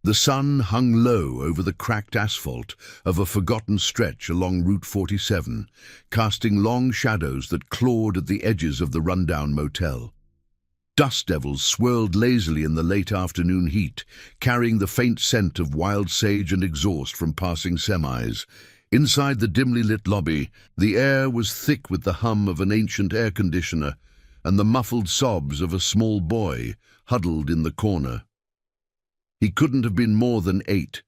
The sun hung low over the cracked asphalt of a forgotten stretch along Route 47, casting long shadows that clawed at the edges of the rundown motel. Dust devils swirled lazily in the late afternoon heat, carrying the faint scent of wild sage and exhaust from passing semis. Inside the dimly lit lobby, the air was thick with the hum of an ancient air conditioner and the muffled sobs of a small boy huddled in the corner. He couldn't have been more than 8,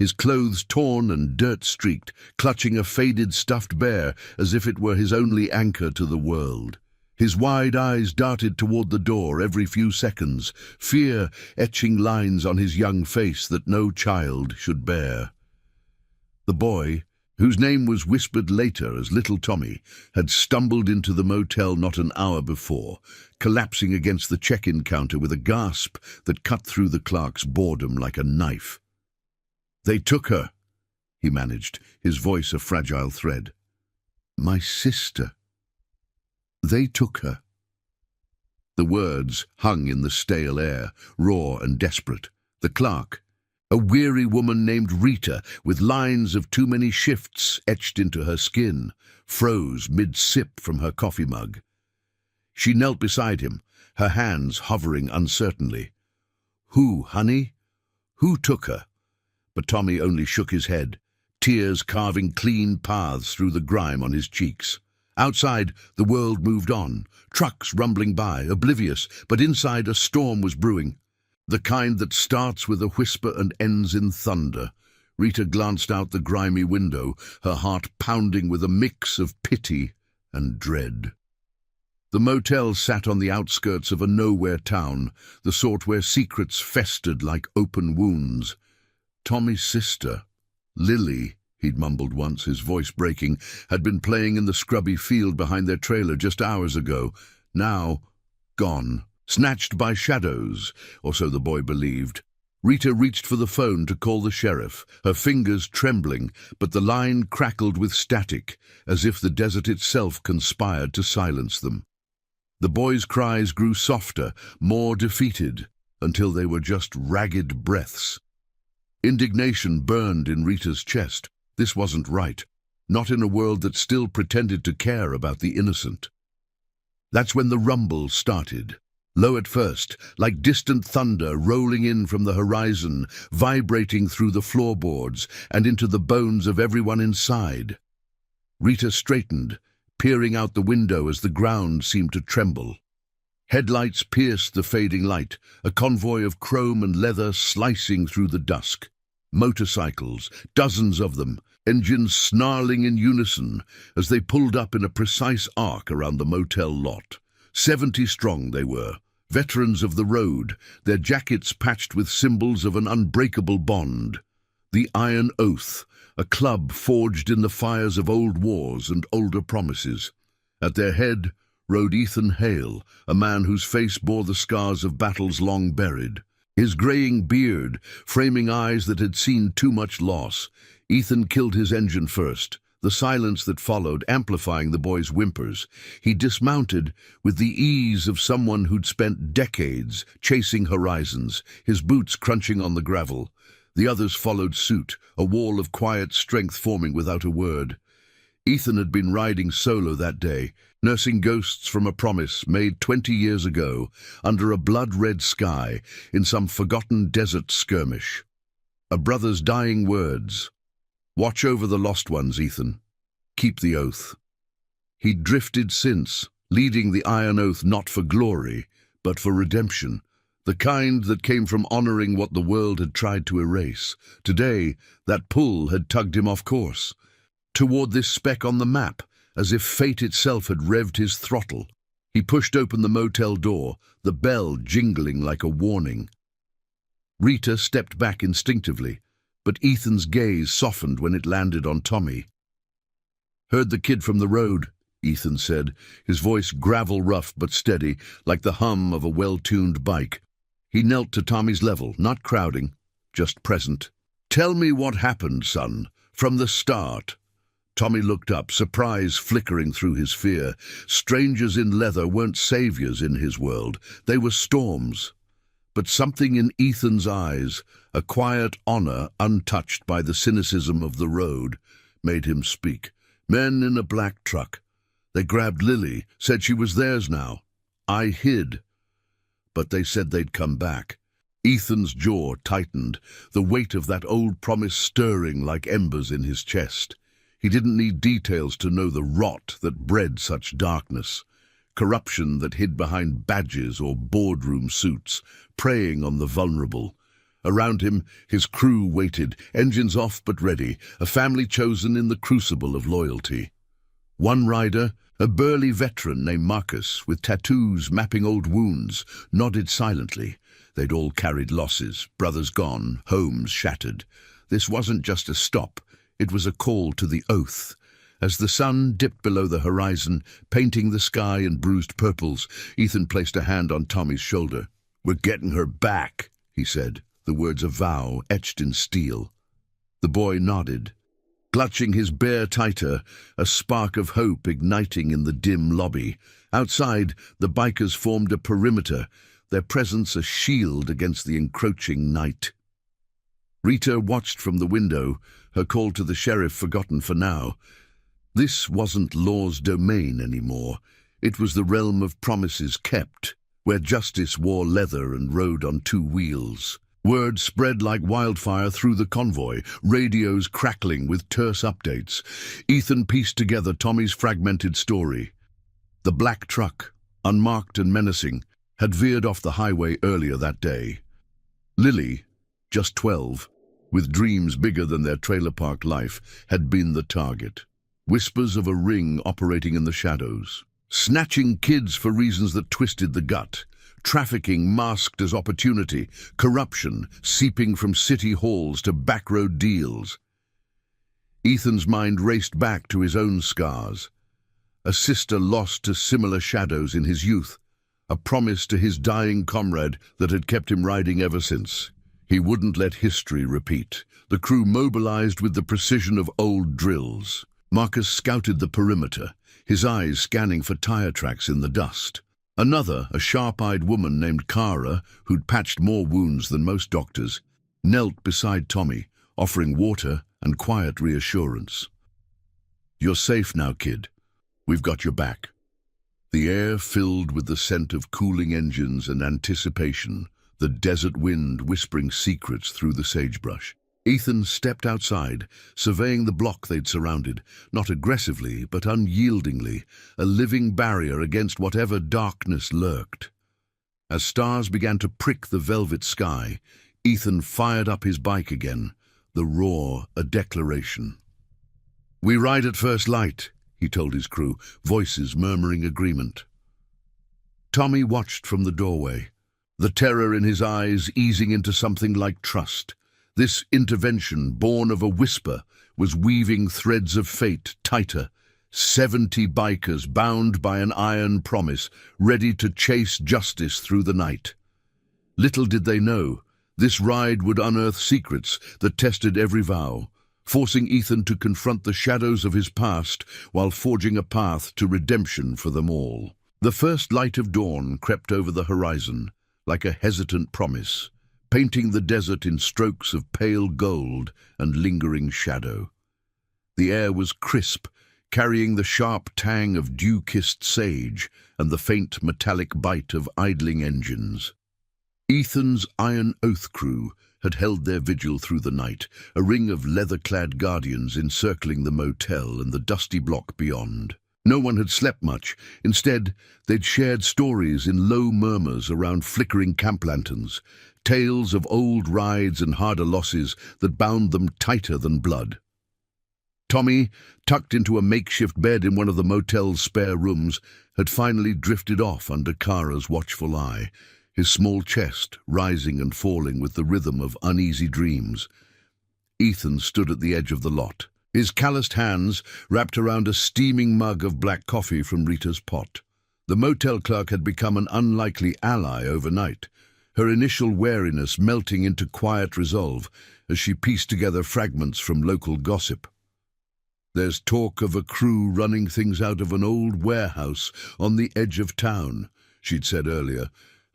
his clothes torn and dirt-streaked, clutching a faded stuffed bear as if it were his only anchor to the world. His wide eyes darted toward the door every few seconds, fear etching lines on his young face that no child should bear. The boy, whose name was whispered later as Little Tommy, had stumbled into the motel not an hour before, collapsing against the check-in counter with a gasp that cut through the clerk's boredom like a knife. "They took her," he managed, his voice a fragile thread. "My sister. They took her." The words hung in the stale air, raw and desperate. The clerk, a weary woman named Rita, with lines of too many shifts etched into her skin, froze mid-sip from her coffee mug. She knelt beside him, her hands hovering uncertainly. "Who, honey? Who took her?" But Tommy only shook his head, tears carving clean paths through the grime on his cheeks. Outside, the world moved on, trucks rumbling by, oblivious, but inside a storm was brewing. The kind that starts with a whisper and ends in thunder. Rita glanced out the grimy window, her heart pounding with a mix of pity and dread. The motel sat on the outskirts of a nowhere town, the sort where secrets festered like open wounds. Tommy's sister, Lily, he'd mumbled once, his voice breaking, had been playing in the scrubby field behind their trailer just hours ago. Now, gone. Snatched by shadows, or so the boy believed. Rita reached for the phone to call the sheriff, her fingers trembling, but the line crackled with static, as if the desert itself conspired to silence them. The boy's cries grew softer, more defeated, until they were just ragged breaths. Indignation burned in Rita's chest. This wasn't right, not in a world that still pretended to care about the innocent. That's when the rumble started. Low at first, like distant thunder rolling in from the horizon, vibrating through the floorboards and into the bones of everyone inside. Rita straightened, peering out the window as the ground seemed to tremble. Headlights pierced the fading light, a convoy of chrome and leather slicing through the dusk. Motorcycles, dozens of them, engines snarling in unison as they pulled up in a precise arc around the motel lot. 70 strong they were, veterans of the road, their jackets patched with symbols of an unbreakable bond. The Iron Oath, a club forged in the fires of old wars and older promises. At their head rode Ethan Hale, a man whose face bore the scars of battles long buried. His graying beard, framing eyes that had seen too much loss. Ethan killed his engine first, the silence that followed amplifying the boy's whimpers. He dismounted with the ease of someone who'd spent decades chasing horizons, his boots crunching on the gravel. The others followed suit, a wall of quiet strength forming without a word. Ethan had been riding solo that day, nursing ghosts from a promise made 20 years ago under a blood-red sky in some forgotten desert skirmish. A brother's dying words. "Watch over the lost ones, Ethan. Keep the oath." He'd drifted since, leading the Iron Oath not for glory, but for redemption. The kind that came from honoring what the world had tried to erase. Today, that pull had tugged him off course, toward this speck on the map, as if fate itself had revved his throttle. He pushed open the motel door, the bell jingling like a warning. Rita stepped back instinctively, but Ethan's gaze softened when it landed on Tommy. "Heard the kid from the road," Ethan said, his voice gravel-rough but steady, like the hum of a well-tuned bike. He knelt to Tommy's level, not crowding, just present. "Tell me what happened, son, from the start." Tommy looked up, surprise flickering through his fear. Strangers in leather weren't saviors in his world. They were storms. But something in Ethan's eyes, a quiet honor untouched by the cynicism of the road, made him speak. Men in a black truck. They grabbed Lily, said she was theirs now. I hid. But they said they'd come back. Ethan's jaw tightened, the weight of that old promise stirring like embers in his chest. He didn't need details to know the rot that bred such darkness. Corruption that hid behind badges or boardroom suits, preying on the vulnerable. Around him, his crew waited, engines off but ready, a family chosen in the crucible of loyalty. One rider, a burly veteran named Marcus, with tattoos mapping old wounds, nodded silently. They'd all carried losses, brothers gone, homes shattered. This wasn't just a stop, it was a call to the oath. As the sun dipped below the horizon, painting the sky in bruised purples, Ethan placed a hand on Tommy's shoulder. "We're getting her back," he said, the words a vow etched in steel. The boy nodded. Clutching his bear tighter, a spark of hope igniting in the dim lobby. Outside, the bikers formed a perimeter, their presence a shield against the encroaching night. Rita watched from the window, her call to the sheriff forgotten for now. This wasn't law's domain anymore. It was the realm of promises kept, where justice wore leather and rode on two wheels. Word spread like wildfire through the convoy, radios crackling with terse updates. Ethan pieced together Tommy's fragmented story. The black truck, unmarked and menacing, had veered off the highway earlier that day. Lily, just 12, with dreams bigger than their trailer park life, had been the target. Whispers of a ring operating in the shadows. Snatching kids for reasons that twisted the gut. Trafficking masked as opportunity. Corruption seeping from city halls to backroad deals. Ethan's mind raced back to his own scars. A sister lost to similar shadows in his youth. A promise to his dying comrade that had kept him riding ever since. He wouldn't let history repeat. The crew mobilized with the precision of old drills. Marcus scouted the perimeter, his eyes scanning for tire tracks in the dust. Another, a sharp-eyed woman named Kara, who'd patched more wounds than most doctors, knelt beside Tommy, offering water and quiet reassurance. "You're safe now, kid. We've got your back." The air filled with the scent of cooling engines and anticipation, the desert wind whispering secrets through the sagebrush. Ethan stepped outside, surveying the block they'd surrounded, not aggressively but unyieldingly, a living barrier against whatever darkness lurked. As stars began to prick the velvet sky, Ethan fired up his bike again, the roar a declaration. "We ride at first light," he told his crew, voices murmuring agreement. Tommy watched from the doorway, the terror in his eyes easing into something like trust. This intervention, born of a whisper, was weaving threads of fate tighter. 70 bikers bound by an iron promise, ready to chase justice through the night. Little did they know, this ride would unearth secrets that tested every vow, forcing Ethan to confront the shadows of his past while forging a path to redemption for them all. The first light of dawn crept over the horizon, like a hesitant promise, painting the desert in strokes of pale gold and lingering shadow. The air was crisp, carrying the sharp tang of dew-kissed sage and the faint metallic bite of idling engines. Ethan's Iron Oath crew had held their vigil through the night, a ring of leather-clad guardians encircling the motel and the dusty block beyond. No one had slept much. Instead, they'd shared stories in low murmurs around flickering camp lanterns, tales of old rides and harder losses that bound them tighter than blood. Tommy, tucked into a makeshift bed in one of the motel's spare rooms, had finally drifted off under Kara's watchful eye, his small chest rising and falling with the rhythm of uneasy dreams. Ethan stood at the edge of the lot, his calloused hands wrapped around a steaming mug of black coffee from Rita's pot. The motel clerk had become an unlikely ally overnight, her initial wariness melting into quiet resolve as she pieced together fragments from local gossip. "There's talk of a crew running things out of an old warehouse on the edge of town," she'd said earlier,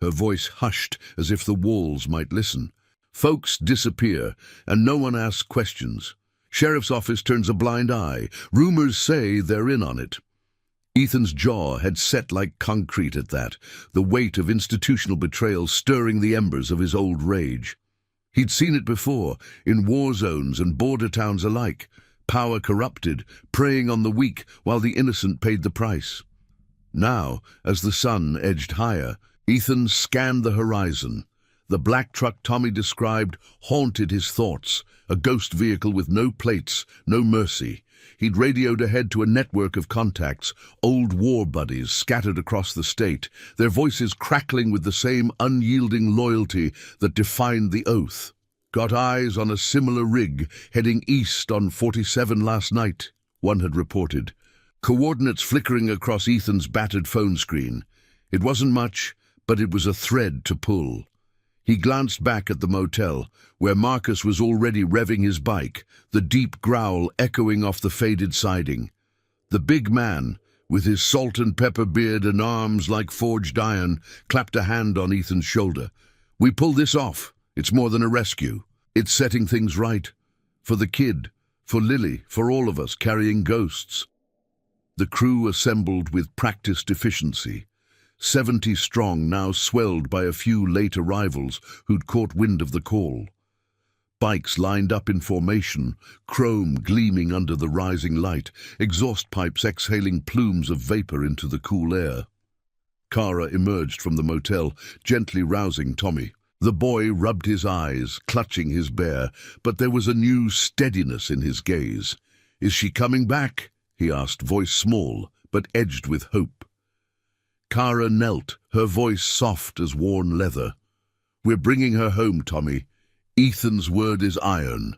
her voice hushed as if the walls might listen. Folks disappear, and no one asks questions. Sheriff's office turns a blind eye. Rumors say they're in on it. Ethan's jaw had set like concrete at that, the weight of institutional betrayal stirring the embers of his old rage. He'd seen it before, in war zones and border towns alike. Power corrupted, preying on the weak while the innocent paid the price. Now, as the sun edged higher, Ethan scanned the horizon. The black truck Tommy described haunted his thoughts, a ghost vehicle with no plates, no mercy. He'd radioed ahead to a network of contacts, old war buddies scattered across the state, their voices crackling with the same unyielding loyalty that defined the oath. "Got eyes on a similar rig heading east on 47 last night," one had reported. Coordinates flickering across Ethan's battered phone screen. It wasn't much, but it was a thread to pull. He glanced back at the motel, where Marcus was already revving his bike, the deep growl echoing off the faded siding. The big man, with his salt and pepper beard and arms like forged iron, clapped a hand on Ethan's shoulder. "We pull this off. It's more than a rescue. It's setting things right. For the kid, for Lily, for all of us carrying ghosts." The crew assembled with practiced efficiency. 70 strong, now swelled by a few late arrivals who'd caught wind of the call. Bikes lined up in formation, chrome gleaming under the rising light, exhaust pipes exhaling plumes of vapor into the cool air. Kara emerged from the motel, gently rousing Tommy. The boy rubbed his eyes, clutching his bear, but there was a new steadiness in his gaze. "Is she coming back?" he asked, voice small, but edged with hope. Kara knelt, her voice soft as worn leather. "We're bringing her home, Tommy. Ethan's word is iron."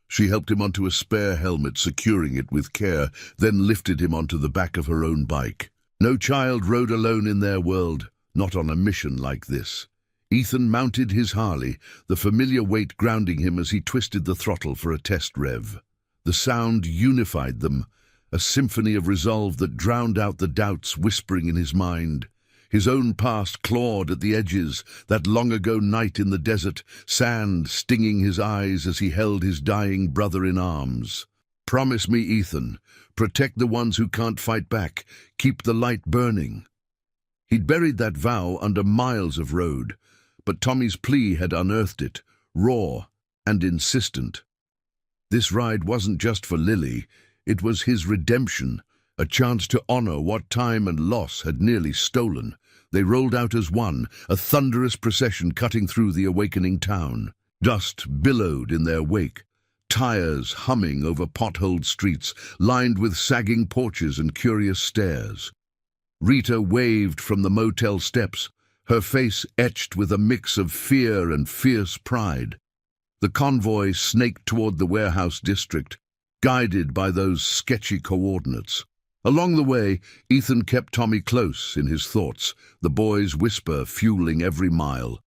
She helped him onto a spare helmet, securing it with care, then lifted him onto the back of her own bike. No child rode alone in their world, not on a mission like this. Ethan mounted his Harley, the familiar weight grounding him as he twisted the throttle for a test rev. The sound unified them, a symphony of resolve that drowned out the doubts whispering in his mind. His own past clawed at the edges, that long-ago night in the desert, sand stinging his eyes as he held his dying brother in arms. "Promise me, Ethan. Protect the ones who can't fight back. Keep the light burning." He'd buried that vow under miles of road, but Tommy's plea had unearthed it, raw and insistent. This ride wasn't just for Lily. It was his redemption, a chance to honor what time and loss had nearly stolen. They rolled out as one, a thunderous procession cutting through the awakening town. Dust billowed in their wake, tires humming over potholed streets, lined with sagging porches and curious stares. Rita waved from the motel steps, her face etched with a mix of fear and fierce pride. The convoy snaked toward the warehouse district, guided by those sketchy coordinates. Along the way, Ethan kept Tommy close in his thoughts, the boy's whisper fueling every mile.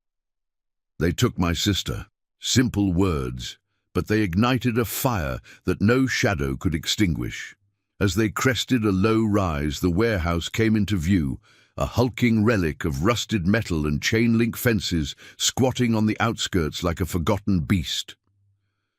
"They took my sister." Simple words, but they ignited a fire that no shadow could extinguish. As they crested a low rise, the warehouse came into view, a hulking relic of rusted metal and chain-link fences squatting on the outskirts like a forgotten beast.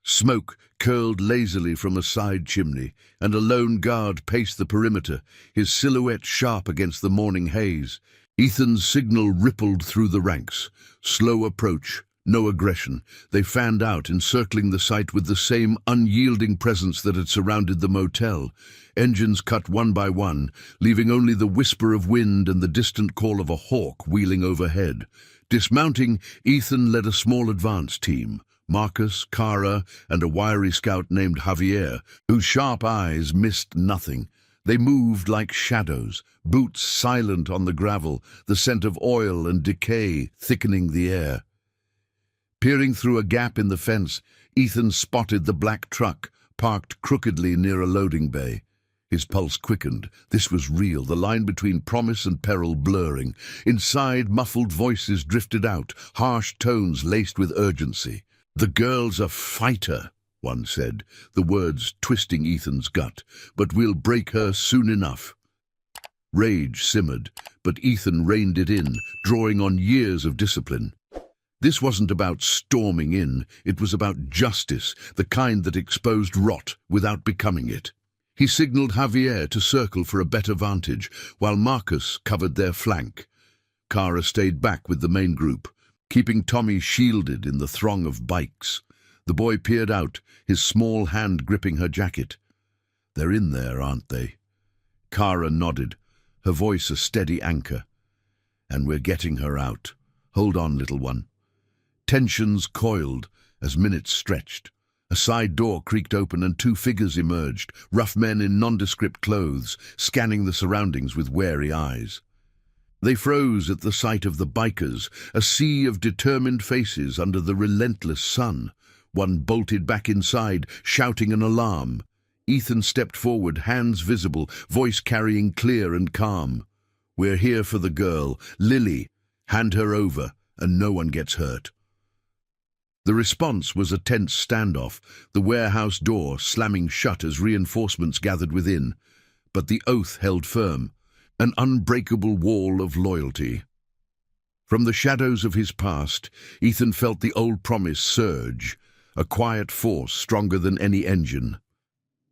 Smoke curled lazily from a side chimney, and a lone guard paced the perimeter, his silhouette sharp against the morning haze. Ethan's signal rippled through the ranks. Slow approach, no aggression. They fanned out, encircling the site with the same unyielding presence that had surrounded the motel. Engines cut one by one, leaving only the whisper of wind and the distant call of a hawk wheeling overhead. Dismounting, Ethan led a small advance team. Marcus, Kara, and a wiry scout named Javier, whose sharp eyes missed nothing. They moved like shadows, boots silent on the gravel, the scent of oil and decay thickening the air. Peering through a gap in the fence, Ethan spotted the black truck, parked crookedly near a loading bay. His pulse quickened. This was real, the line between promise and peril blurring. Inside, muffled voices drifted out, harsh tones laced with urgency. "The girl's a fighter," one said, the words twisting Ethan's gut, "but we'll break her soon enough." Rage simmered, but Ethan reined it in, drawing on years of discipline. This wasn't about storming in, it was about justice, the kind that exposed rot without becoming it. He signaled Javier to circle for a better vantage, while Marcus covered their flank. Kara stayed back with the main group, keeping Tommy shielded in the throng of bikes. The boy peered out, his small hand gripping her jacket. "They're in there, aren't they?" Kara nodded, her voice a steady anchor. "And we're getting her out. Hold on, little one." Tensions coiled as minutes stretched. A side door creaked open and two figures emerged, rough men in nondescript clothes, scanning the surroundings with wary eyes. They froze at the sight of the bikers, a sea of determined faces under the relentless sun. One bolted back inside, shouting an alarm. Ethan stepped forward, hands visible, voice carrying clear and calm. "We're here for the girl, Lily. Hand her over, and no one gets hurt." The response was a tense standoff, the warehouse door slamming shut as reinforcements gathered within. But the oath held firm, an unbreakable wall of loyalty. From the shadows of his past, Ethan felt the old promise surge, a quiet force stronger than any engine.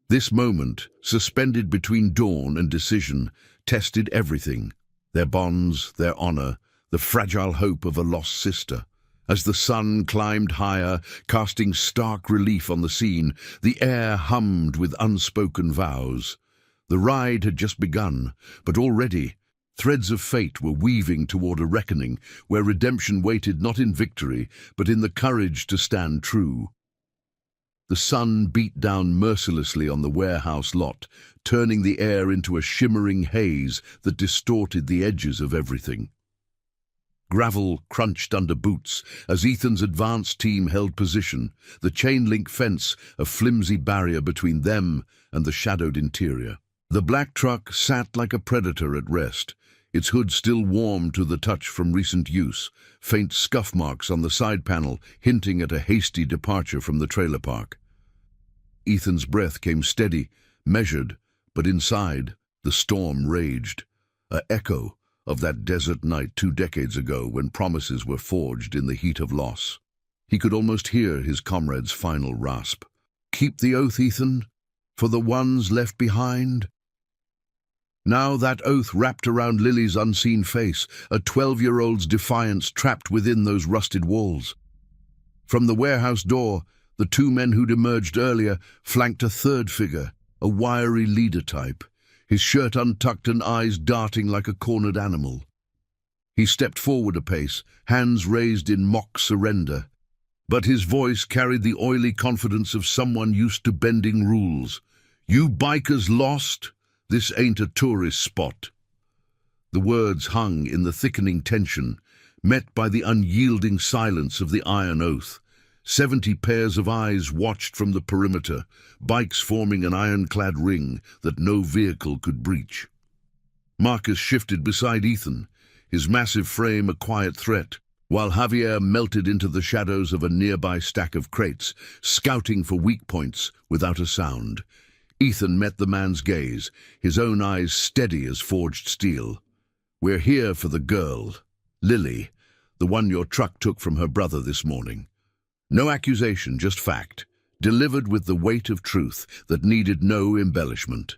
This moment, suspended between dawn and decision, tested everything: their bonds, their honor, the fragile hope of a lost sister. As the sun climbed higher, casting stark relief on the scene, the air hummed with unspoken vows. The ride had just begun, but already threads of fate were weaving toward a reckoning where redemption waited not in victory, but in the courage to stand true. The sun beat down mercilessly on the warehouse lot, turning the air into a shimmering haze that distorted the edges of everything. Gravel crunched under boots as Ethan's advance team held position, the chain-link fence a flimsy barrier between them and the shadowed interior. The black truck sat like a predator at rest, its hood still warm to the touch from recent use, faint scuff marks on the side panel hinting at a hasty departure from the trailer park. Ethan's breath came steady, measured, but inside, the storm raged, an echo of that desert night 2 decades ago when promises were forged in the heat of loss. He could almost hear his comrade's final rasp. "Keep the oath, Ethan, for the ones left behind." Now that oath wrapped around Lily's unseen face, a 12-year-old's defiance trapped within those rusted walls. From the warehouse door, the two men who'd emerged earlier flanked a third figure, a wiry leader type, his shirt untucked and eyes darting like a cornered animal. He stepped forward a pace, hands raised in mock surrender, but his voice carried the oily confidence of someone used to bending rules. "You bikers lost? This ain't a tourist spot." The words hung in the thickening tension, met by the unyielding silence of the iron oath. 70 pairs of eyes watched from the perimeter, bikes forming an ironclad ring that no vehicle could breach. Marcus shifted beside Ethan, his massive frame a quiet threat, while Javier melted into the shadows of a nearby stack of crates, scouting for weak points without a sound. Ethan met the man's gaze, his own eyes steady as forged steel. "We're here for the girl, Lily, the one your truck took from her brother this morning." No accusation, just fact, delivered with the weight of truth that needed no embellishment.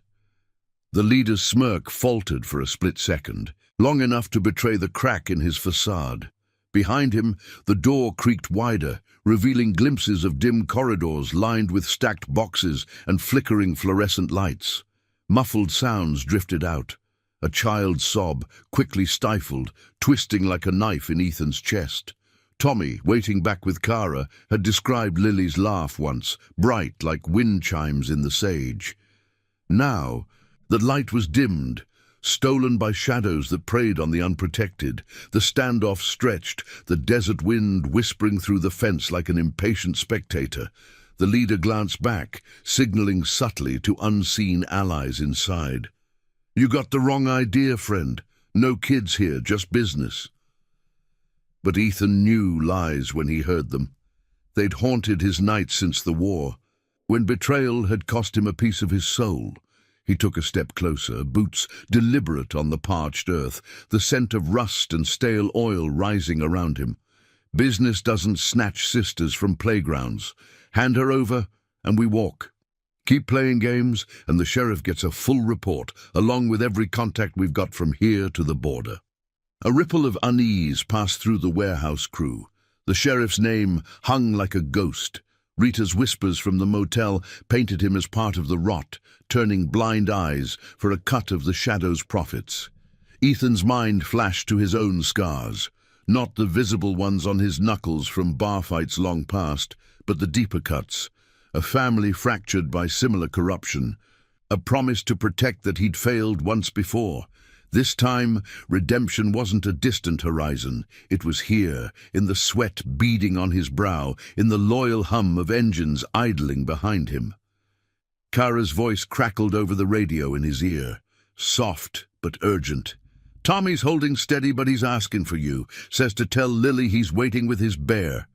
The leader's smirk faltered for a split second, long enough to betray the crack in his facade. Behind him, the door creaked wider, revealing glimpses of dim corridors lined with stacked boxes and flickering fluorescent lights. Muffled sounds drifted out, a child's sob, quickly stifled, twisting like a knife in Ethan's chest. Tommy, waiting back with Kara, had described Lily's laugh once, bright like wind chimes in the sage. Now, the light was dimmed, stolen by shadows that preyed on the unprotected. The standoff stretched, the desert wind whispering through the fence like an impatient spectator. The leader glanced back, signaling subtly to unseen allies inside. "You got the wrong idea, friend. No kids here, just business." But Ethan knew lies when he heard them. They'd haunted his nights since the war, when betrayal had cost him a piece of his soul. He took a step closer, boots deliberate on the parched earth, the scent of rust and stale oil rising around him. Business doesn't snatch sisters from playgrounds. Hand her over, and we walk. Keep playing games, and the sheriff gets a full report, along with every contact we've got from here to the border. A ripple of unease passed through the warehouse crew. The sheriff's name hung like a ghost. Rita's whispers from the motel painted him as part of the rot, turning blind eyes for a cut of the shadow's profits. Ethan's mind flashed to his own scars, not the visible ones on his knuckles from bar fights long past, but the deeper cuts. A family fractured by similar corruption, a promise to protect that he'd failed once before. This time, redemption wasn't a distant horizon. It was here, in the sweat beading on his brow, in the loyal hum of engines idling behind him. Kara's voice crackled over the radio in his ear, soft but urgent. "Tommy's holding steady, but he's asking for you. Says to tell Lily he's waiting with his bear."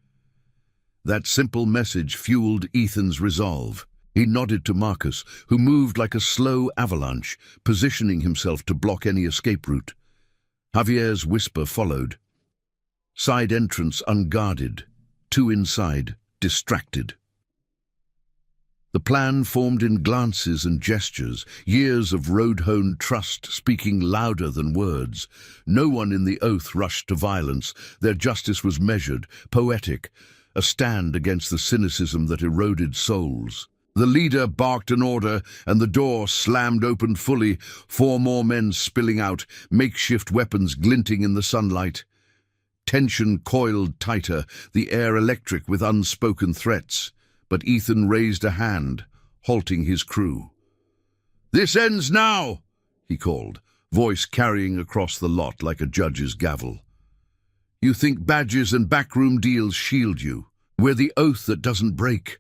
That simple message fueled Ethan's resolve. He nodded to Marcus, who moved like a slow avalanche, positioning himself to block any escape route. Javier's whisper followed. Side entrance unguarded, two inside, distracted. The plan formed in glances and gestures, years of road-honed trust speaking louder than words. No one in the oath rushed to violence. Their justice was measured, poetic, a stand against the cynicism that eroded souls. The leader barked an order, and the door slammed open fully, 4 more men spilling out, makeshift weapons glinting in the sunlight. Tension coiled tighter, the air electric with unspoken threats. But Ethan raised a hand, halting his crew. "This ends now," he called, voice carrying across the lot like a judge's gavel. "You think badges and backroom deals shield you? We're the oath that doesn't break."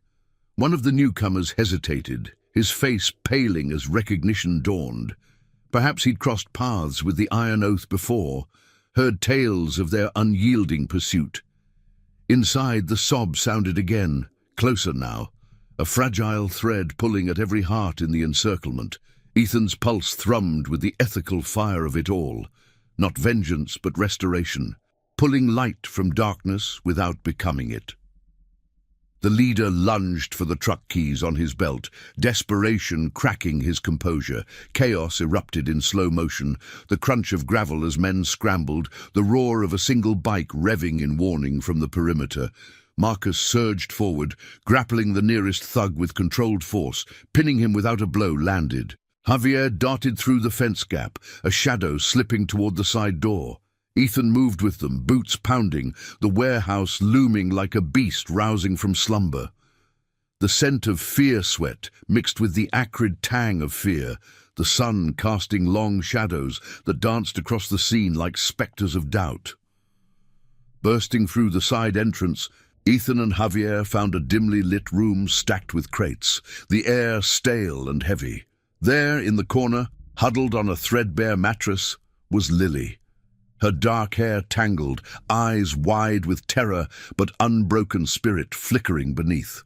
One of the newcomers hesitated, his face paling as recognition dawned. Perhaps he'd crossed paths with the Iron Oath before, heard tales of their unyielding pursuit. Inside, the sob sounded again, closer now, a fragile thread pulling at every heart in the encirclement. Ethan's pulse thrummed with the ethical fire of it all, not vengeance but restoration, pulling light from darkness without becoming it. The leader lunged for the truck keys on his belt, desperation cracking his composure. Chaos erupted in slow motion, the crunch of gravel as men scrambled, the roar of a single bike revving in warning from the perimeter. Marcus surged forward, grappling the nearest thug with controlled force, pinning him without a blow landed. Javier darted through the fence gap, a shadow slipping toward the side door. Ethan moved with them, boots pounding, the warehouse looming like a beast rousing from slumber. The scent of fear sweat mixed with the acrid tang of fear, the sun casting long shadows that danced across the scene like specters of doubt. Bursting through the side entrance, Ethan and Javier found a dimly lit room stacked with crates, the air stale and heavy. There, in the corner, huddled on a threadbare mattress, was Lily. Her dark hair tangled, eyes wide with terror, but unbroken spirit flickering beneath.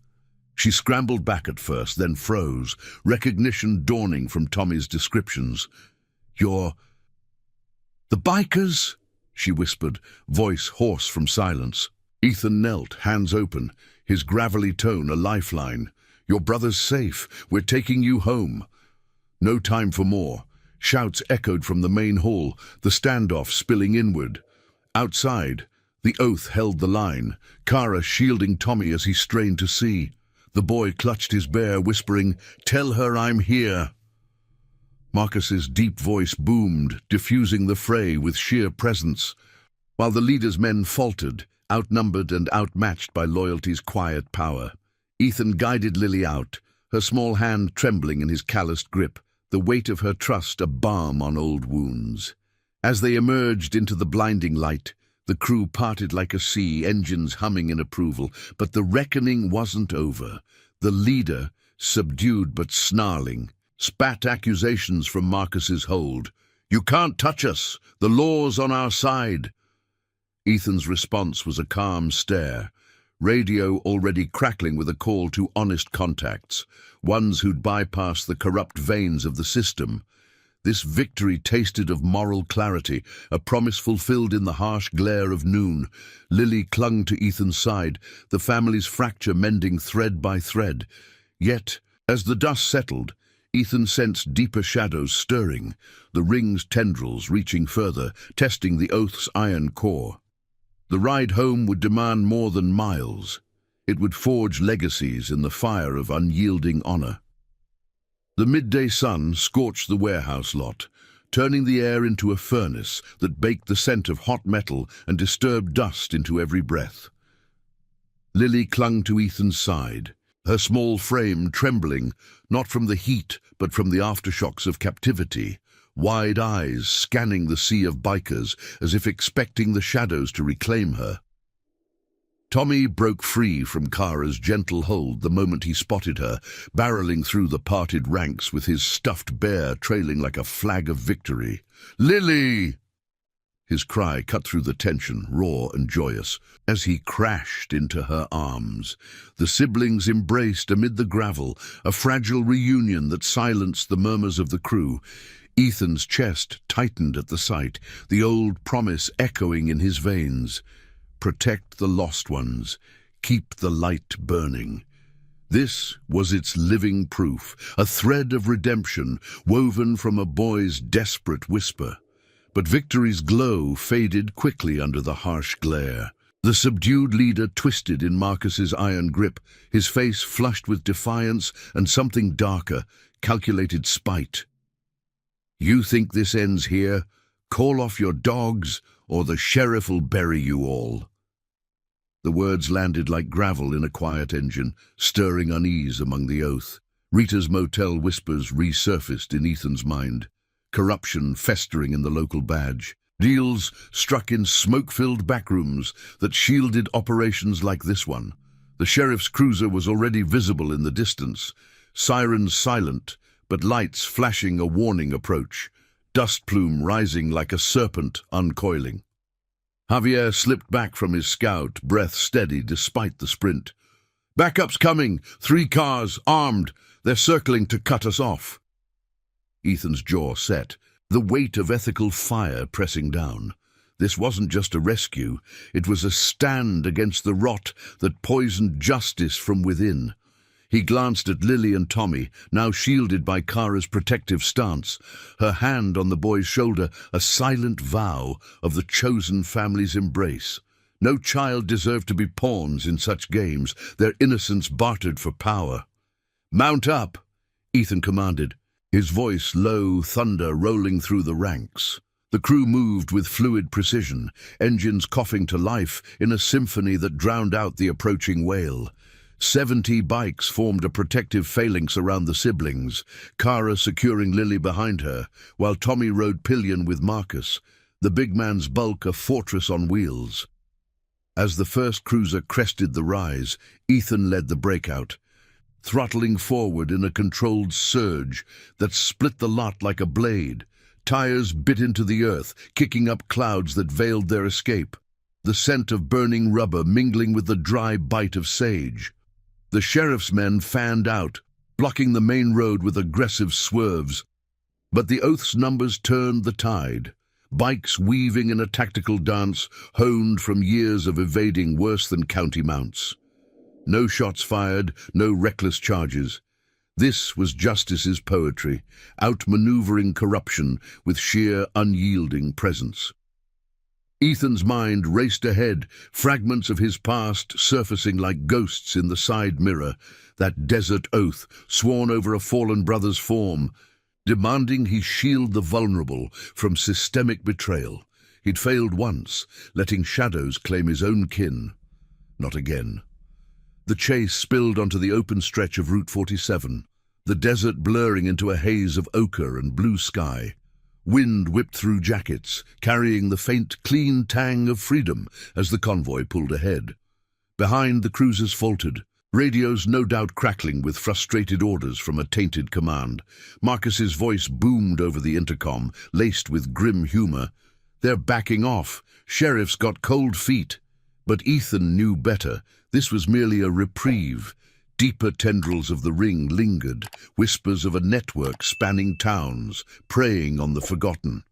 She scrambled back at first, then froze, recognition dawning from Tommy's descriptions. "You're... the bikers?" she whispered, voice hoarse from silence. Ethan knelt, hands open, his gravelly tone a lifeline. "Your brother's safe. We're taking you home." No time for more. Shouts echoed from the main hall, the standoff spilling inward. Outside, the oath held the line, Kara shielding Tommy as he strained to see. The boy clutched his bear, whispering, "Tell her I'm here." Marcus's deep voice boomed, diffusing the fray with sheer presence, while the leader's men faltered, outnumbered and outmatched by loyalty's quiet power. Ethan guided Lily out, her small hand trembling in his calloused grip, the weight of her trust a balm on old wounds. As they emerged into the blinding light, the crew parted like a sea, engines humming in approval. But the reckoning wasn't over. The leader, subdued but snarling, spat accusations from Marcus's hold. "You can't touch us. The law's on our side." Ethan's response was a calm stare, radio already crackling with a call to honest contacts, ones who'd bypassed the corrupt veins of the system. This victory tasted of moral clarity, a promise fulfilled in the harsh glare of noon. Lily clung to Ethan's side, the family's fracture mending thread by thread. Yet, as the dust settled, Ethan sensed deeper shadows stirring, the ring's tendrils reaching further, testing the oath's iron core. The ride home would demand more than miles. It would forge legacies in the fire of unyielding honor. The midday sun scorched the warehouse lot, turning the air into a furnace that baked the scent of hot metal and disturbed dust into every breath. Lily clung to Ethan's side, her small frame trembling, not from the heat but from the aftershocks of captivity, wide eyes scanning the sea of bikers as if expecting the shadows to reclaim her. Tommy broke free from Kara's gentle hold the moment he spotted her, barreling through the parted ranks with his stuffed bear trailing like a flag of victory. "Lily!" His cry cut through the tension, raw and joyous, as he crashed into her arms. The siblings embraced amid the gravel, a fragile reunion that silenced the murmurs of the crew. Ethan's chest tightened at the sight, the old promise echoing in his veins. Protect the lost ones. Keep the light burning. This was its living proof, a thread of redemption woven from a boy's desperate whisper. But victory's glow faded quickly under the harsh glare. The subdued leader twisted in Marcus's iron grip, his face flushed with defiance and something darker, calculated spite. "You think this ends here? Call off your dogs, or the sheriff will bury you all." The words landed like gravel in a quiet engine, stirring unease among the oath. Rita's motel whispers resurfaced in Ethan's mind. Corruption festering in the local badge. Deals struck in smoke-filled backrooms that shielded operations like this one. The sheriff's cruiser was already visible in the distance, sirens silent, but lights flashing a warning approach, dust plume rising like a serpent uncoiling. Javier slipped back from his scout, breath steady despite the sprint. "Backup's coming! 3 cars, armed! They're circling to cut us off." Ethan's jaw set, the weight of ethical fire pressing down. This wasn't just a rescue, it was a stand against the rot that poisoned justice from within. He glanced at Lily and Tommy, now shielded by Kara's protective stance, her hand on the boy's shoulder, a silent vow of the chosen family's embrace. No child deserved to be pawns in such games, their innocence bartered for power. "Mount up," Ethan commanded, his voice low thunder rolling through the ranks. The crew moved with fluid precision, engines coughing to life in a symphony that drowned out the approaching wail. 70 bikes formed a protective phalanx around the siblings, Kara securing Lily behind her, while Tommy rode pillion with Marcus, the big man's bulk a fortress on wheels. As the first cruiser crested the rise, Ethan led the breakout, throttling forward in a controlled surge that split the lot like a blade. Tires bit into the earth, kicking up clouds that veiled their escape, the scent of burning rubber mingling with the dry bite of sage. The sheriff's men fanned out, blocking the main road with aggressive swerves. But the oath's numbers turned the tide, bikes weaving in a tactical dance honed from years of evading worse than county mounts. No shots fired, no reckless charges. This was justice's poetry, outmaneuvering corruption with sheer unyielding presence. Ethan's mind raced ahead, fragments of his past surfacing like ghosts in the side mirror, that desert oath sworn over a fallen brother's form, demanding he shield the vulnerable from systemic betrayal. He'd failed once, letting shadows claim his own kin. Not again. The chase spilled onto the open stretch of Route 47, the desert blurring into a haze of ochre and blue sky. Wind whipped through jackets, carrying the faint, clean tang of freedom as the convoy pulled ahead. Behind, the cruisers faltered, radios no doubt crackling with frustrated orders from a tainted command. Marcus's voice boomed over the intercom, laced with grim humor. "They're backing off. Sheriff's got cold feet." But Ethan knew better. This was merely a reprieve. Deeper tendrils of the ring lingered, whispers of a network spanning towns, preying on the forgotten.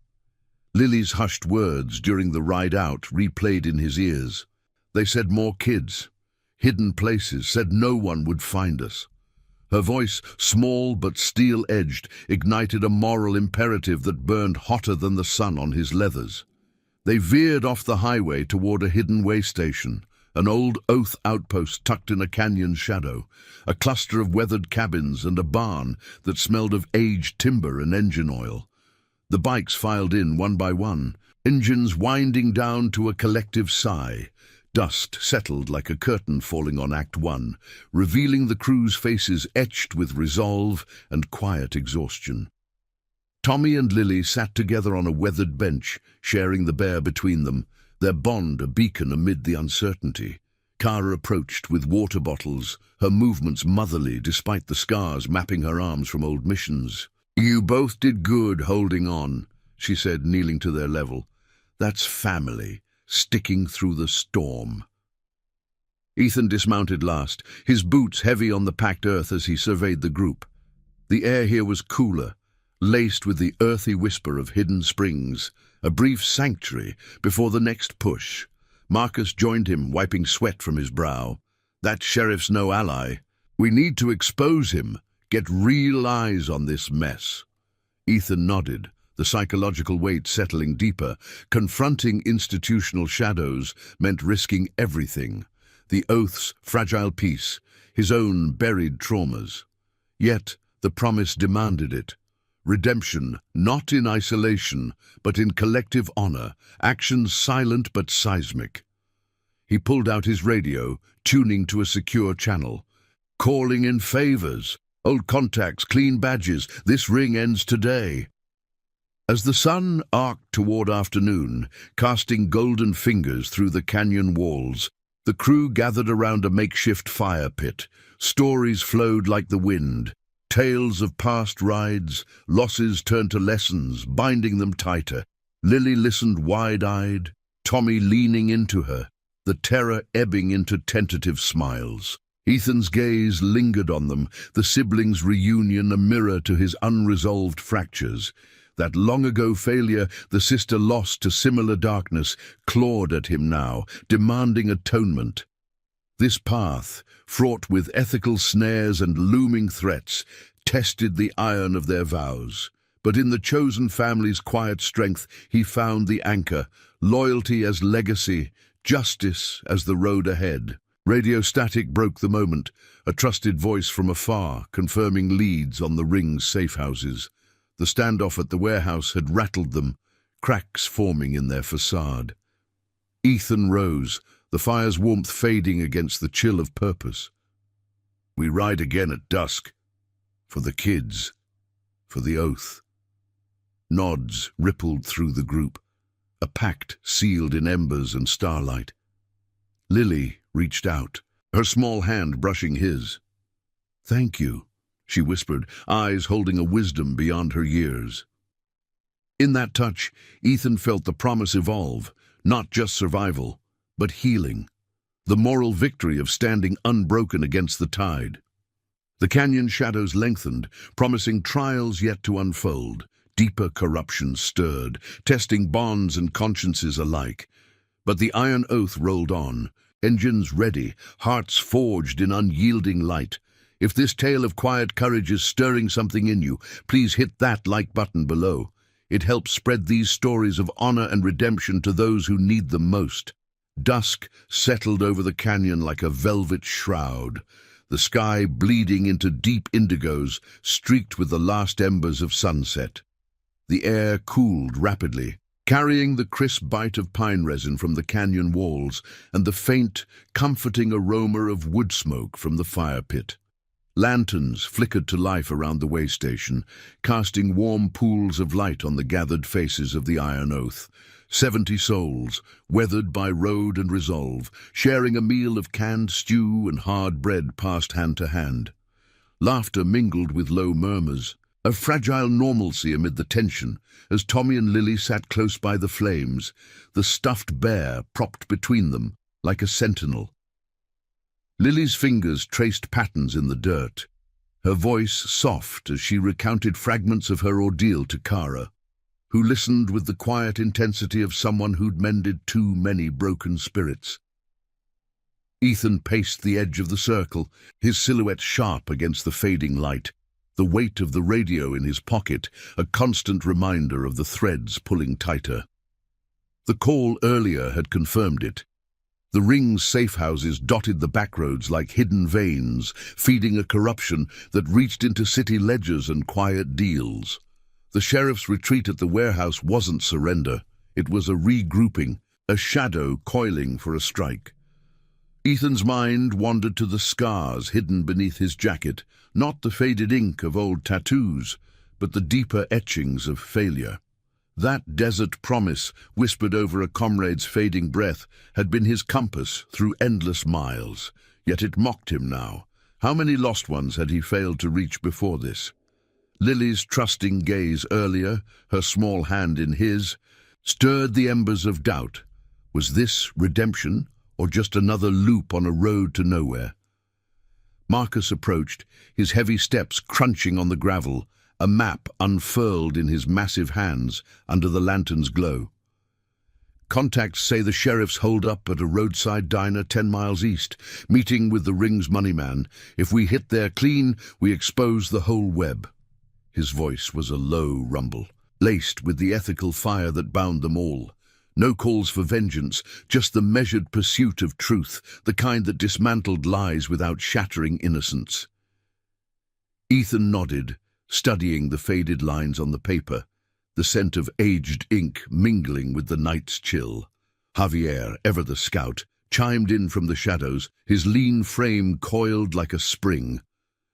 Lily's hushed words during the ride out replayed in his ears. They said more kids, hidden places, said no one would find us. Her voice, small but steel-edged, ignited a moral imperative that burned hotter than the sun on his leathers. They veered off the highway toward a hidden way station, an old oath outpost tucked in a canyon shadow, a cluster of weathered cabins and a barn that smelled of aged timber and engine oil. The bikes filed in one by one, engines winding down to a collective sigh. Dust settled like a curtain falling on Act One, revealing the crew's faces etched with resolve and quiet exhaustion. Tommy and Lily sat together on a weathered bench, sharing the bear between them, their bond a beacon amid the uncertainty. Kara approached with water bottles, her movements motherly despite the scars mapping her arms from old missions. "You both did good holding on," she said, kneeling to their level. "That's family, sticking through the storm." Ethan dismounted last, his boots heavy on the packed earth as he surveyed the group. The air here was cooler, laced with the earthy whisper of hidden springs, a brief sanctuary before the next push. Marcus joined him, wiping sweat from his brow. "That sheriff's no ally. We need to expose him, get real eyes on this mess." Ethan nodded, the psychological weight settling deeper. Confronting institutional shadows meant risking everything. The oath's fragile peace, his own buried traumas. Yet the promise demanded it. Redemption, not in isolation, but in collective honor, actions silent but seismic. He pulled out his radio, tuning to a secure channel. "Calling in favors. Old contacts, clean badges. This ring ends today." As the sun arced toward afternoon, casting golden fingers through the canyon walls, the crew gathered around a makeshift fire pit. Stories flowed like the wind. Tales of past rides, losses turned to lessons, binding them tighter. Lily listened wide-eyed, Tommy leaning into her, the terror ebbing into tentative smiles. Ethan's gaze lingered on them, the siblings' reunion a mirror to his unresolved fractures. That long-ago failure the sister lost to similar darkness clawed at him now, demanding atonement. This path, fraught with ethical snares and looming threats, tested the iron of their vows. But in the chosen family's quiet strength he found the anchor, loyalty as legacy, justice as the road ahead. Radio static broke the moment, a trusted voice from afar confirming leads on the ring's safe houses. The standoff at the warehouse had rattled them, cracks forming in their facade. Ethan rose, the fire's warmth fading against the chill of purpose. "We ride again at dusk. For the kids. For the oath." Nods rippled through the group, a pact sealed in embers and starlight. Lily reached out, her small hand brushing his. "Thank you," she whispered, eyes holding a wisdom beyond her years. In that touch, Ethan felt the promise evolve, not just survival, but healing, the moral victory of standing unbroken against the tide. The canyon shadows lengthened, promising trials yet to unfold. Deeper corruption stirred, testing bonds and consciences alike. But the iron oath rolled on, engines ready, hearts forged in unyielding light. If this tale of quiet courage is stirring something in you, please hit that like button below. It helps spread these stories of honor and redemption to those who need them most. Dusk settled over the canyon like a velvet shroud, the sky bleeding into deep indigos streaked with the last embers of sunset. The air cooled rapidly, carrying the crisp bite of pine resin from the canyon walls and the faint, comforting aroma of wood smoke from the fire pit. Lanterns flickered to life around the way station, casting warm pools of light on the gathered faces of the Iron Oath. 70 souls, weathered by road and resolve, sharing a meal of canned stew and hard bread passed hand to hand. Laughter mingled with low murmurs, a fragile normalcy amid the tension, as Tommy and Lily sat close by the flames, the stuffed bear propped between them, like a sentinel. Lily's fingers traced patterns in the dirt, her voice soft as she recounted fragments of her ordeal to Kara, who listened with the quiet intensity of someone who'd mended too many broken spirits. Ethan paced the edge of the circle, his silhouette sharp against the fading light, the weight of the radio in his pocket a constant reminder of the threads pulling tighter. The call earlier had confirmed it. The ring's safe houses dotted the backroads like hidden veins, feeding a corruption that reached into city ledgers and quiet deals. The sheriff's retreat at the warehouse wasn't surrender. It was a regrouping, a shadow coiling for a strike. Ethan's mind wandered to the scars hidden beneath his jacket, not the faded ink of old tattoos, but the deeper etchings of failure. That desert promise, whispered over a comrade's fading breath, had been his compass through endless miles, yet it mocked him now. How many lost ones had he failed to reach before this? Lily's trusting gaze earlier, her small hand in his, stirred the embers of doubt. Was this redemption, or just another loop on a road to nowhere? Marcus approached, his heavy steps crunching on the gravel, a map unfurled in his massive hands under the lantern's glow. Contacts say the sheriff's holed up at a roadside diner 10 miles east, meeting with the ring's moneyman. If we hit there clean, we expose the whole web. His voice was a low rumble, laced with the ethical fire that bound them all. No calls for vengeance, just the measured pursuit of truth, the kind that dismantled lies without shattering innocence. Ethan nodded, studying the faded lines on the paper, the scent of aged ink mingling with the night's chill. Javier, ever the scout, chimed in from the shadows, his lean frame coiled like a spring.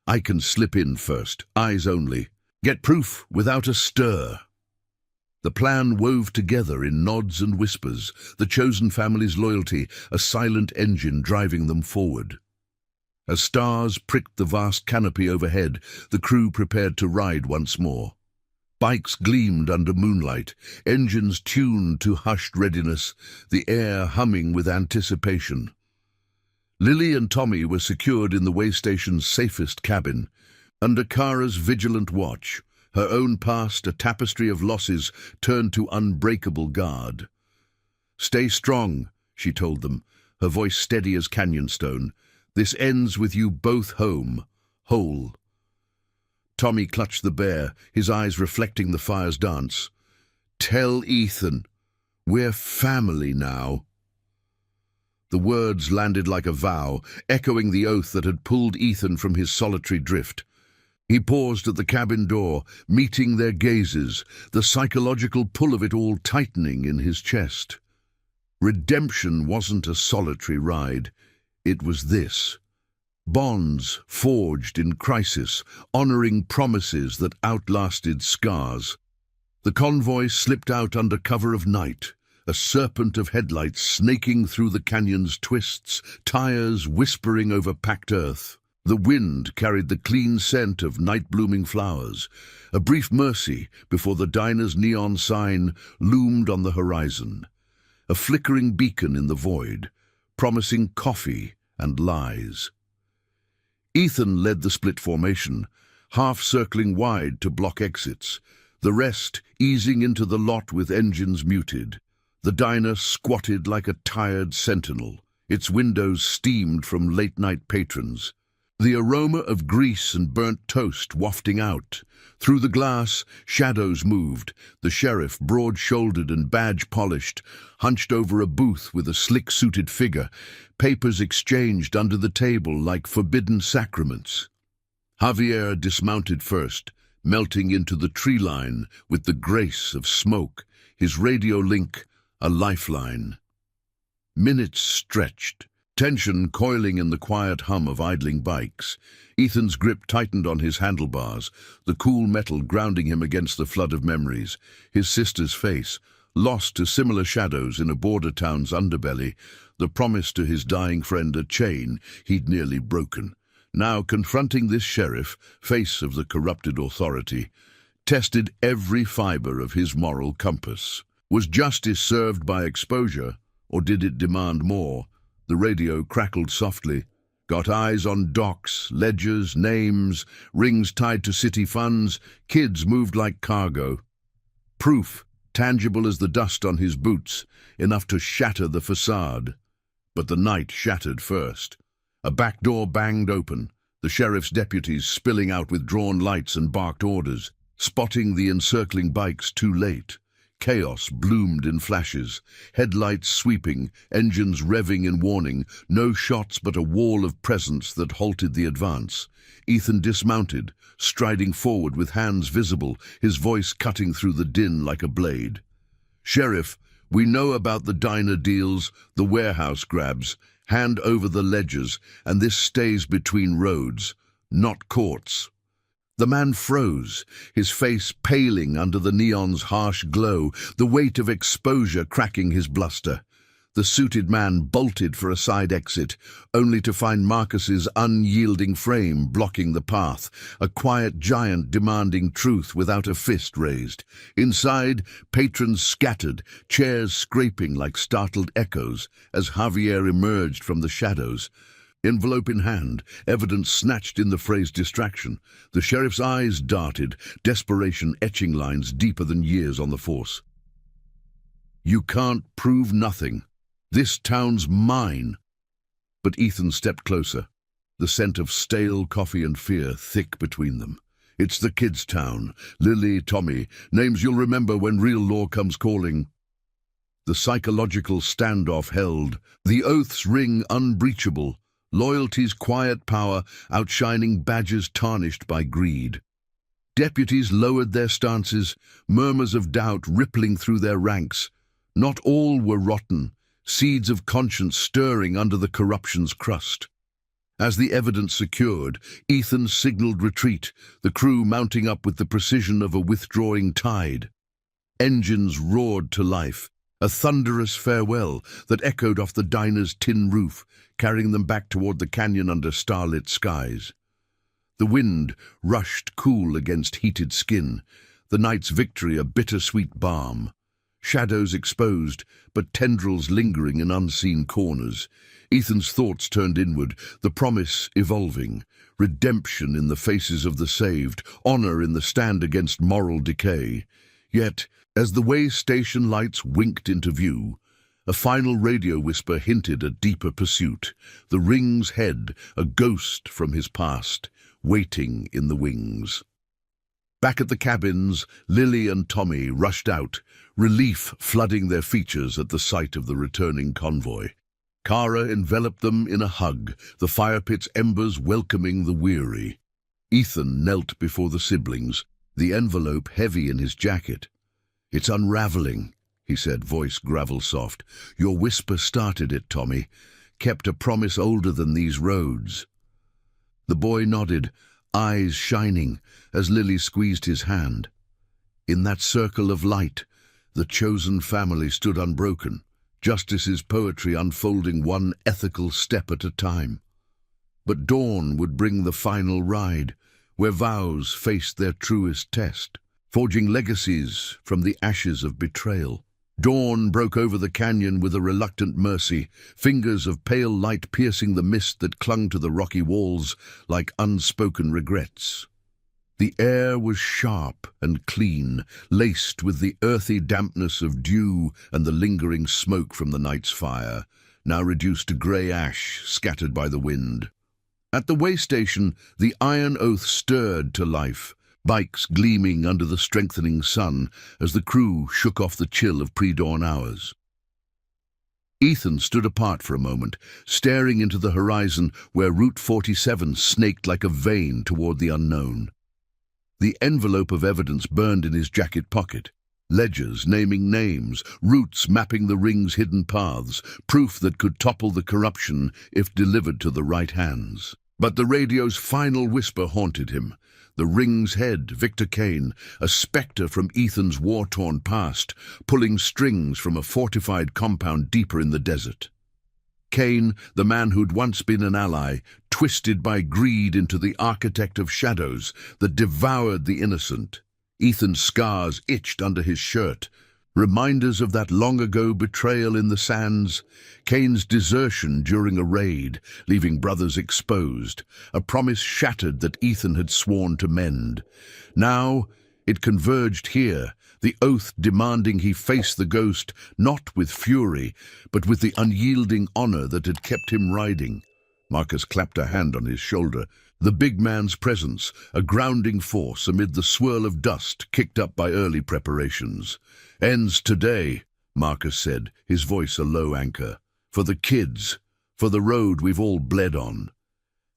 I can slip in first, eyes only. Get proof without a stir. The plan wove together in nods and whispers, the chosen family's loyalty, a silent engine driving them forward. As stars pricked the vast canopy overhead, the crew prepared to ride once more. Bikes gleamed under moonlight, engines tuned to hushed readiness, the air humming with anticipation. Lily and Tommy were secured in the way station's safest cabin, under Kara's vigilant watch, her own past a tapestry of losses turned to unbreakable guard. Stay strong, she told them, her voice steady as canyon stone. This ends with you both home, whole. Tommy clutched the bear, his eyes reflecting the fire's dance. Tell Ethan, we're family now. The words landed like a vow, echoing the oath that had pulled Ethan from his solitary drift. He paused at the cabin door, meeting their gazes, the psychological pull of it all tightening in his chest. Redemption wasn't a solitary ride. It was this. Bonds forged in crisis, honoring promises that outlasted scars. The convoy slipped out under cover of night, a serpent of headlights snaking through the canyon's twists, tires whispering over packed earth. The wind carried the clean scent of night-blooming flowers, a brief mercy before the diner's neon sign loomed on the horizon, a flickering beacon in the void, promising coffee and lies. Ethan led the split formation, half circling wide to block exits, the rest easing into the lot with engines muted. The diner squatted like a tired sentinel, its windows steamed from late-night patrons. The aroma of grease and burnt toast wafting out. Through the glass, shadows moved. The sheriff, broad-shouldered and badge-polished, hunched over a booth with a slick-suited figure, papers exchanged under the table like forbidden sacraments. Javier dismounted first, melting into the tree line with the grace of smoke, his radio link a lifeline. Minutes stretched, tension coiling in the quiet hum of idling bikes. Ethan's grip tightened on his handlebars, the cool metal grounding him against the flood of memories. His sister's face, lost to similar shadows in a border town's underbelly, the promise to his dying friend a chain he'd nearly broken. Now confronting this sheriff, face of the corrupted authority, tested every fiber of his moral compass. Was justice served by exposure, or did it demand more? The radio crackled softly. Got eyes on docks, ledgers, names, rings tied to city funds, kids moved like cargo. Proof, tangible as the dust on his boots, enough to shatter the facade. But the night shattered first. A back door banged open, the sheriff's deputies spilling out with drawn lights and barked orders, spotting the encircling bikes too late. Chaos bloomed in flashes, headlights sweeping, engines revving in warning, no shots but a wall of presence that halted the advance. Ethan dismounted, striding forward with hands visible, his voice cutting through the din like a blade. "Sheriff, we know about the diner deals, the warehouse grabs, hand over the ledgers, and this stays between roads, not courts." The man froze, his face paling under the neon's harsh glow, the weight of exposure cracking his bluster. The suited man bolted for a side exit, only to find Marcus's unyielding frame blocking the path, a quiet giant demanding truth without a fist raised. Inside, patrons scattered, chairs scraping like startled echoes, as Javier emerged from the shadows. Envelope in hand, evidence snatched in the phrase distraction. The sheriff's eyes darted, desperation etching lines deeper than years on the force. "You can't prove nothing. This town's mine." But Ethan stepped closer, the scent of stale coffee and fear thick between them. "It's the kids' town. Lily, Tommy, names you'll remember when real law comes calling." The psychological standoff held, the oaths ring unbreachable, loyalty's quiet power outshining badges tarnished by greed. Deputies lowered their stances, murmurs of doubt rippling through their ranks. Not all were rotten, seeds of conscience stirring under the corruption's crust. As the evidence secured, Ethan signaled retreat, the crew mounting up with the precision of a withdrawing tide. Engines roared to life, a thunderous farewell that echoed off the diner's tin roof, carrying them back toward the canyon under starlit skies. The wind rushed cool against heated skin, the night's victory a bittersweet balm. Shadows exposed, but tendrils lingering in unseen corners. Ethan's thoughts turned inward, the promise evolving. Redemption in the faces of the saved, honor in the stand against moral decay. Yet, as the way station lights winked into view, a final radio whisper hinted at deeper pursuit. The ring's head, a ghost from his past, waiting in the wings. Back at the cabins, Lily and Tommy rushed out, relief flooding their features at the sight of the returning convoy. Kara enveloped them in a hug, the fire pit's embers welcoming the weary. Ethan knelt before the siblings, the envelope heavy in his jacket. "It's unraveling," he said, voice gravel-soft. "Your whisper started it, Tommy. Kept a promise older than these roads." The boy nodded, eyes shining, as Lily squeezed his hand. In that circle of light, the chosen family stood unbroken, justice's poetry unfolding one ethical step at a time. But dawn would bring the final ride, where vows faced their truest test, forging legacies from the ashes of betrayal. Dawn broke over the canyon with a reluctant mercy, fingers of pale light piercing the mist that clung to the rocky walls like unspoken regrets. The air was sharp and clean, laced with the earthy dampness of dew and the lingering smoke from the night's fire, now reduced to grey ash scattered by the wind. At the way station, the iron oath stirred to life, bikes gleaming under the strengthening sun as the crew shook off the chill of pre-dawn hours. Ethan stood apart for a moment, staring into the horizon where Route 47 snaked like a vein toward the unknown. The envelope of evidence burned in his jacket pocket. Ledgers naming names, routes mapping the ring's hidden paths, proof that could topple the corruption if delivered to the right hands. But the radio's final whisper haunted him. The ring's head, Victor Kane, a spectre from Ethan's war-torn past, pulling strings from a fortified compound deeper in the desert. Kane, the man who'd once been an ally, twisted by greed into the architect of shadows that devoured the innocent. Ethan's scars itched under his shirt, Reminders of that long-ago betrayal in the sands, Cain's desertion during a raid, leaving brothers exposed, a promise shattered that Ethan had sworn to mend. Now, it converged here, the oath demanding he face the ghost, not with fury, but with the unyielding honor that had kept him riding. Marcus clapped a hand on his shoulder. The big man's presence, a grounding force amid the swirl of dust kicked up by early preparations. "Ends today," Marcus said, his voice a low anchor. "For the kids, for the road we've all bled on."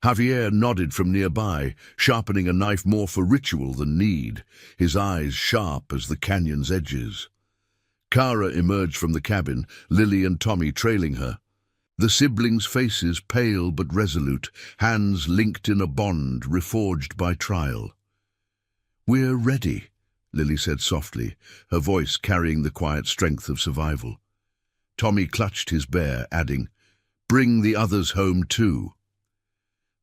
Javier nodded from nearby, sharpening a knife more for ritual than need, his eyes sharp as the canyon's edges. Kara emerged from the cabin, Lily and Tommy trailing her. The siblings' faces pale but resolute, hands linked in a bond reforged by trial. "We're ready," Lily said softly, her voice carrying the quiet strength of survival. Tommy clutched his bear, adding, "Bring the others home too."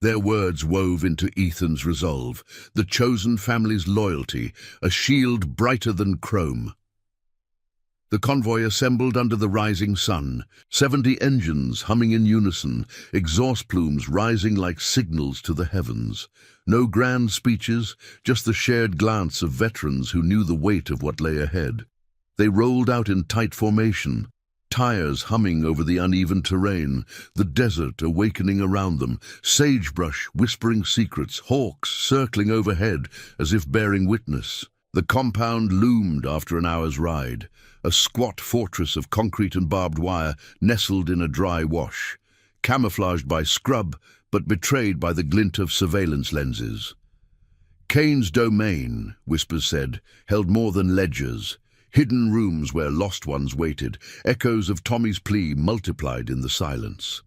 Their words wove into Ethan's resolve, the chosen family's loyalty, a shield brighter than chrome. The convoy assembled under the rising sun, 70 engines humming in unison, exhaust plumes rising like signals to the heavens. No grand speeches, just the shared glance of veterans who knew the weight of what lay ahead. They rolled out in tight formation, tires humming over the uneven terrain, the desert awakening around them, sagebrush whispering secrets, hawks circling overhead as if bearing witness. The compound loomed after an hour's ride, a squat fortress of concrete and barbed wire nestled in a dry wash, camouflaged by scrub but betrayed by the glint of surveillance lenses. Cain's domain, Whispers said, held more than ledgers, hidden rooms where lost ones waited, echoes of Tommy's plea multiplied in the silence.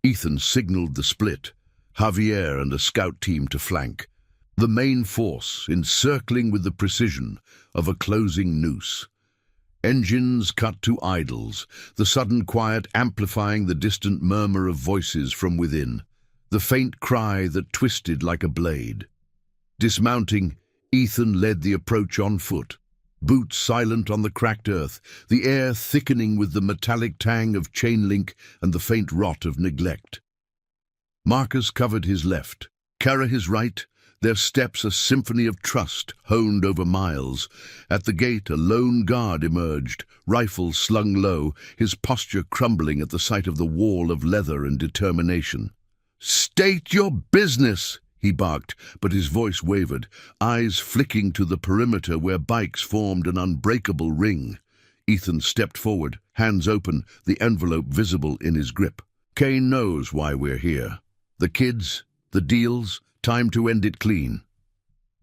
Ethan signaled the split, Javier and a scout team to flank, the main force encircling with the precision of a closing noose. Engines cut to idles, the sudden quiet amplifying the distant murmur of voices from within, the faint cry that twisted like a blade. Dismounting, Ethan led the approach on foot, boots silent on the cracked earth, the air thickening with the metallic tang of chain link and the faint rot of neglect. Marcus covered his left, Kara his right, their steps a symphony of trust honed over miles. At the gate a lone guard emerged, rifle slung low, his posture crumbling at the sight of the wall of leather and determination. "State your business!" he barked, but his voice wavered, eyes flicking to the perimeter where bikes formed an unbreakable ring. Ethan stepped forward, hands open, the envelope visible in his grip. "Cain knows why we're here. The kids, the deals, time to end it clean."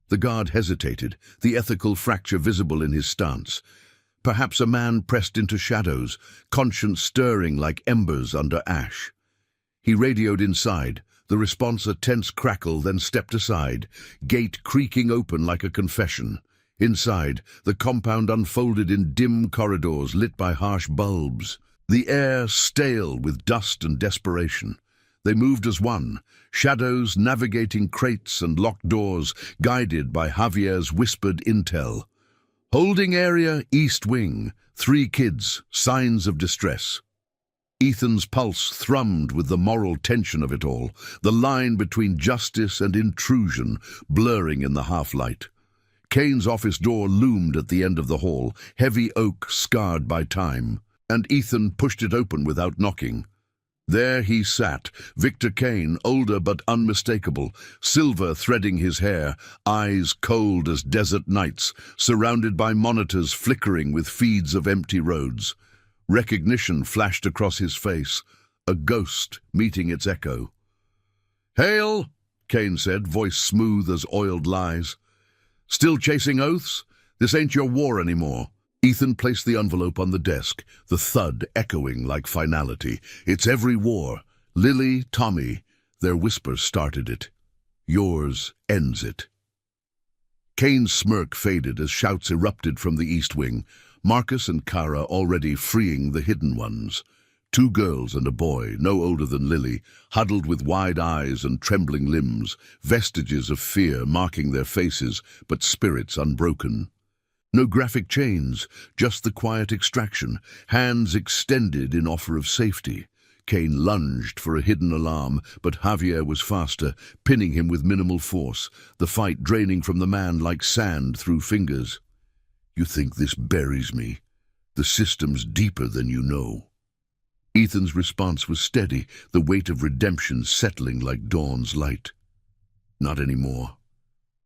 The guard hesitated, the ethical fracture visible in his stance. Perhaps a man pressed into shadows, conscience stirring like embers under ash. He radioed inside, the response a tense crackle, then stepped aside, gate creaking open like a confession. Inside, the compound unfolded in dim corridors lit by harsh bulbs, the air stale with dust and desperation. They moved as one, shadows navigating crates and locked doors, guided by Javier's whispered intel. Holding area East Wing, 3 kids, signs of distress. Ethan's pulse thrummed with the moral tension of it all, the line between justice and intrusion blurring in the half-light. Cain's office door loomed at the end of the hall, heavy oak scarred by time, and Ethan pushed it open without knocking. There he sat, Victor Cain, older but unmistakable, silver threading his hair, eyes cold as desert nights, surrounded by monitors flickering with feeds of empty roads. Recognition flashed across his face, a ghost meeting its echo. "Hail," Cain said, voice smooth as oiled lies. "Still chasing oaths? This ain't your war anymore." Ethan placed the envelope on the desk, the thud echoing like finality. "It's every war. Lily, Tommy, their whispers started it. Yours ends it." Cain's smirk faded as shouts erupted from the East Wing, Marcus and Kara already freeing the hidden ones. 2 girls and a boy, no older than Lily, huddled with wide eyes and trembling limbs, vestiges of fear marking their faces, but spirits unbroken. No graphic chains, just the quiet extraction, hands extended in offer of safety. Cain lunged for a hidden alarm, but Javier was faster, pinning him with minimal force, the fight draining from the man like sand through fingers. "You think this buries me? The system's deeper than you know." Ethan's response was steady, the weight of redemption settling like dawn's light. "Not anymore.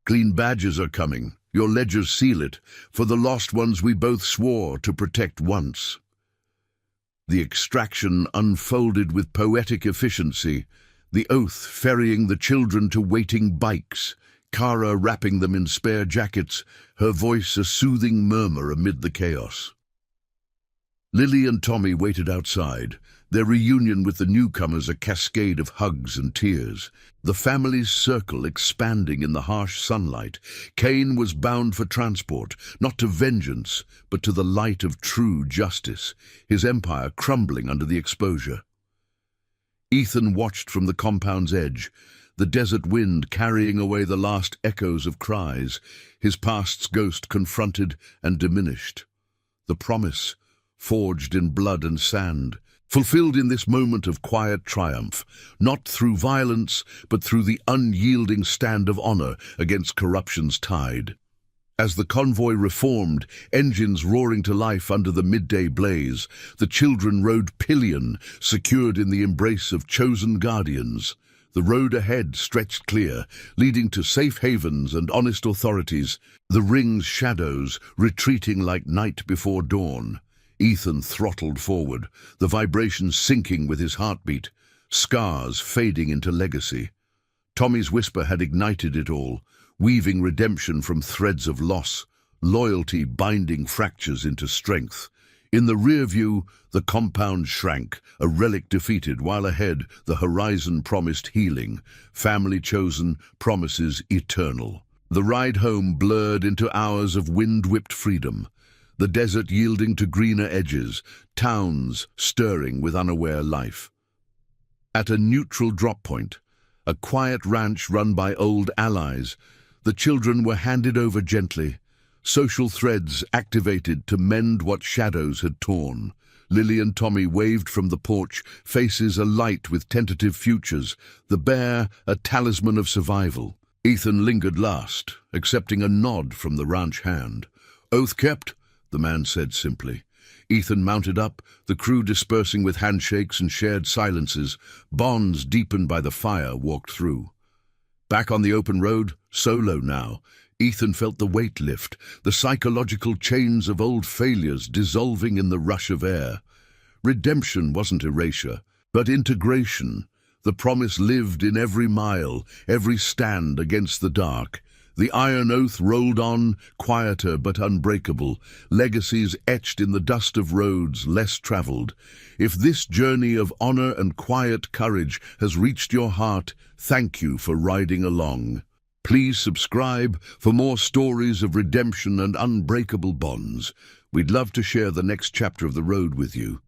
Clean badges are coming. Your ledgers seal it, for the lost ones we both swore to protect once." The extraction unfolded with poetic efficiency, the oath ferrying the children to waiting bikes, Kara wrapping them in spare jackets, her voice a soothing murmur amid the chaos. Lily and Tommy waited outside, their reunion with the newcomers a cascade of hugs and tears. The family's circle expanding in the harsh sunlight. Cain was bound for transport, not to vengeance, but to the light of true justice, his empire crumbling under the exposure. Ethan watched from the compound's edge, the desert wind carrying away the last echoes of cries, his past's ghost confronted and diminished. The promise, forged in blood and sand, fulfilled in this moment of quiet triumph, not through violence, but through the unyielding stand of honor against corruption's tide. As the convoy reformed, engines roaring to life under the midday blaze, the children rode pillion, secured in the embrace of chosen guardians. The road ahead stretched clear, leading to safe havens and honest authorities, the ring's shadows retreating like night before dawn. Ethan throttled forward, the vibrations syncing with his heartbeat, scars fading into legacy. Tommy's whisper had ignited it all, weaving redemption from threads of loss, loyalty binding fractures into strength. In the rear view, the compound shrank, a relic defeated, while ahead the horizon promised healing, family chosen, promises eternal. The ride home blurred into hours of wind-whipped freedom, the desert yielding to greener edges, towns stirring with unaware life. At a neutral drop point, a quiet ranch run by old allies, the children were handed over gently, social threads activated to mend what shadows had torn. Lily and Tommy waved from the porch, faces alight with tentative futures, the bear a talisman of survival. Ethan lingered last, accepting a nod from the ranch hand. "Oath kept?" the man said simply. Ethan mounted up, the crew dispersing with handshakes and shared silences. Bonds deepened by the fire walked through. Back on the open road, solo now, Ethan felt the weight lift, the psychological chains of old failures dissolving in the rush of air. Redemption wasn't erasure, but integration. The promise lived in every mile, every stand against the dark. The iron oath rolled on, quieter but unbreakable, legacies etched in the dust of roads less traveled. If this journey of honor and quiet courage has reached your heart, thank you for riding along. Please subscribe for more stories of redemption and unbreakable bonds. We'd love to share the next chapter of the road with you.